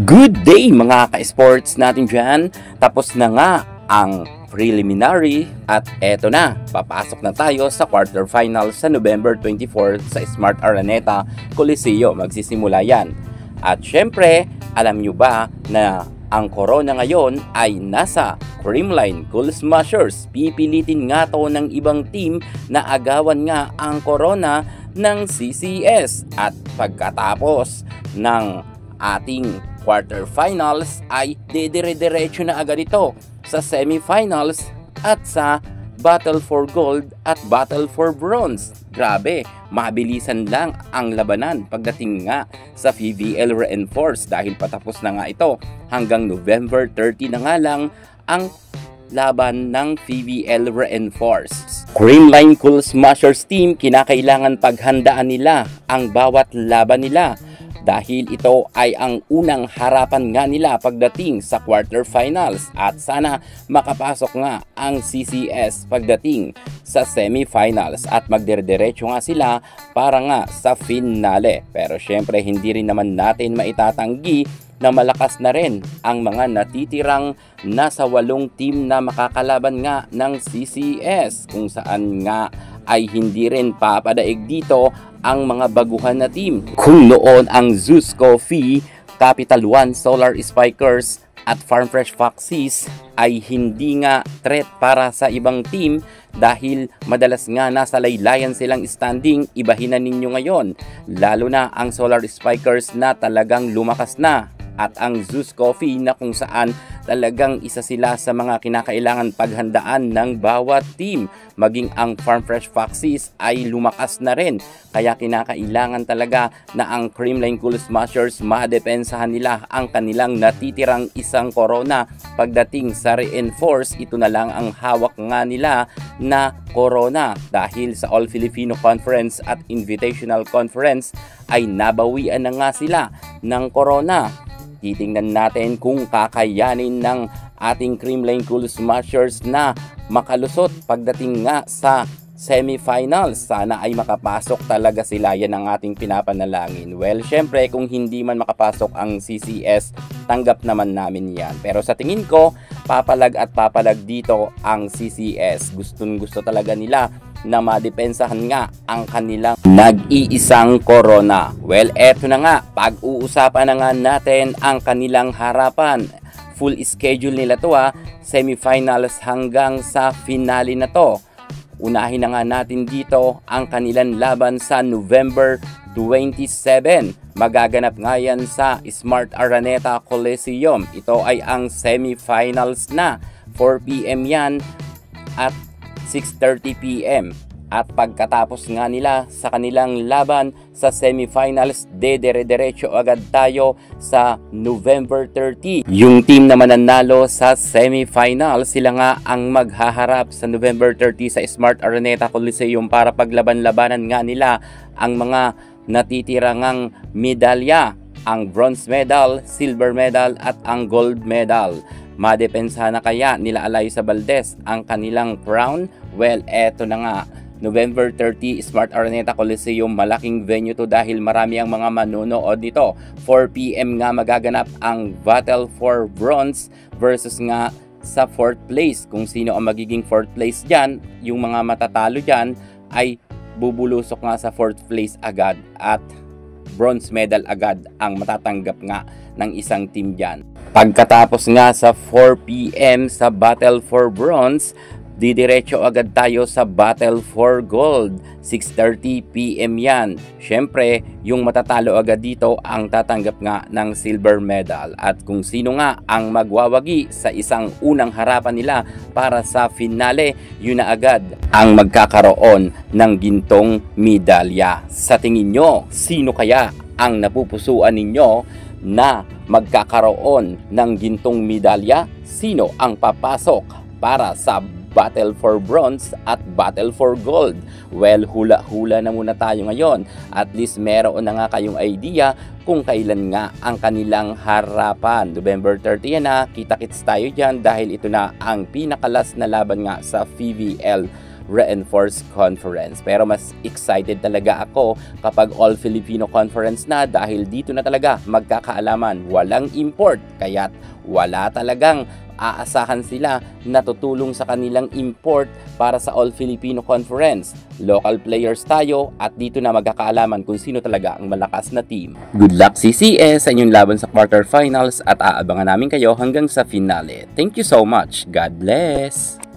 Good day mga ka-sports natin dyan. Tapos na nga ang preliminary at eto na, papasok na tayo sa quarterfinals sa November 24 sa Smart Araneta Coliseo. Magsisimula yan. At syempre, alam nyo ba na ang Corona ngayon ay nasa Creamline Cool Smashers? Pipilitin nga to ng ibang team na agawan nga ang Corona ng CCS. At pagkatapos ng ating quarterfinals ay dire-diretso na agad ito sa semifinals at sa Battle for Gold at Battle for Bronze. Grabe, mabilisan lang ang labanan pagdating nga sa PVL Reinforce dahil patapos na nga ito. Hanggang November 30 na nga lang ang laban ng PVL Reinforce. Creamline Cool Smashers team, kinakailangan paghandaan nila ang bawat laban nila dahil ito ay ang unang harapan nga nila pagdating sa quarterfinals at sana makapasok nga ang CCS pagdating sa semifinals at magdire-diretso nga sila para nga sa finale. Pero syempre hindi rin naman natin maitatanggi na malakas na rin ang mga natitirang nasa 8 team na makakalaban nga ng CCS, kung saan nga ay hindi rin papadaig dito ang mga baguhan na team. Kung noon ang Zeus Coffee, Capital One Solar Spikers at Farm Fresh Foxes ay hindi nga threat para sa ibang team dahil madalas nga nasa laylayan silang standing, ibahin na ninyo ngayon. Lalo na ang Solar Spikers na talagang lumakas na at ang Zeus Coffee na kung saan talagang isa sila sa mga kinakailangan paghandaan ng bawat team. Maging ang Farm Fresh Foxes ay lumakas na rin. Kaya kinakailangan talaga na ang Creamline Cool Smashers madepensahan nila ang kanilang natitirang isang Corona. Pagdating sa Reinforce, ito na lang ang hawak nga nila na Corona dahil sa All Filipino Conference at Invitational Conference ay nabawian na nga sila ng Corona. Titingnan natin kung kakayanin ng ating Creamline Cool Smashers na makalusot pagdating nga sa semifinals. Sana ay makapasok talaga sila, yan ang ating pinapanalangin. Well, syempre kung hindi man makapasok ang CCS, tanggap naman namin yan. Pero sa tingin ko, papalag at papalag dito ang CCS. Gustong gusto talaga nila na madepensahan nga ang kanilang nag-iisang Corona. Well, eto na nga, pag-uusapan na nga natin ang kanilang harapan. Full schedule nila to semifinals hanggang sa finale na to. Unahin na nga natin dito ang kanilang laban sa November 27. Magaganap nga yan sa Smart Araneta Coliseum. Ito ay ang semifinals na. 4 PM yan at 6:30 PM. At pagkatapos nga nila sa kanilang laban sa semifinals, dire-diretso agad tayo sa November 30. Yung team na mananalo sa semifinals, sila nga ang maghaharap sa November 30 sa Smart Araneta Coliseum para paglaban-labanan nga nila ang mga natitirang medalya, ang bronze medal, silver medal at ang gold medal. Madepensa na kaya nila Alaysa Valdez ang kanilang crown? Well, eto na nga. November 30, Smart Araneta Coliseum. Malaking venue to dahil marami ang mga manonood nito. 4 PM nga magaganap ang Battle for Bronze versus nga sa 4th place. Kung sino ang magiging 4th place dyan, yung mga matatalo dyan ay bubulusok nga sa 4th place agad at bronze medal agad ang matatanggap nga ng isang team dyan. Pagkatapos nga sa 4 PM sa Battle for Bronze, didiretso agad tayo sa Battle for Gold. 6:30 PM yan. Syempre, yung matatalo agad dito ang tatanggap nga ng silver medal. At kung sino nga ang magwawagi sa isang unang harapan nila para sa finale, yun na agad ang magkakaroon ng gintong medalya. Sa tingin nyo, sino kaya ang napupusuan ninyo na magkakaroon ng gintong medalya? Sino ang papasok para sa Battle for Bronze at Battle for Gold? Well, hula-hula na muna tayo ngayon. At least meron na nga kayong idea kung kailan nga ang kanilang harapan. November 30 na, kita-kits tayo dyan dahil ito na ang pinakalas na laban nga sa PVL Reinforced Conference. Pero mas excited talaga ako kapag All Filipino Conference na dahil dito na talaga magkakaalaman. Walang import, kaya't wala talagang aasahan sila na tutulong sa kanilang import para sa All Filipino Conference. Local players tayo at dito na magkakaalaman kung sino talaga ang malakas na team. Good luck CCS sa inyong laban sa quarterfinals at aabangan namin kayo hanggang sa finale. Thank you so much. God bless!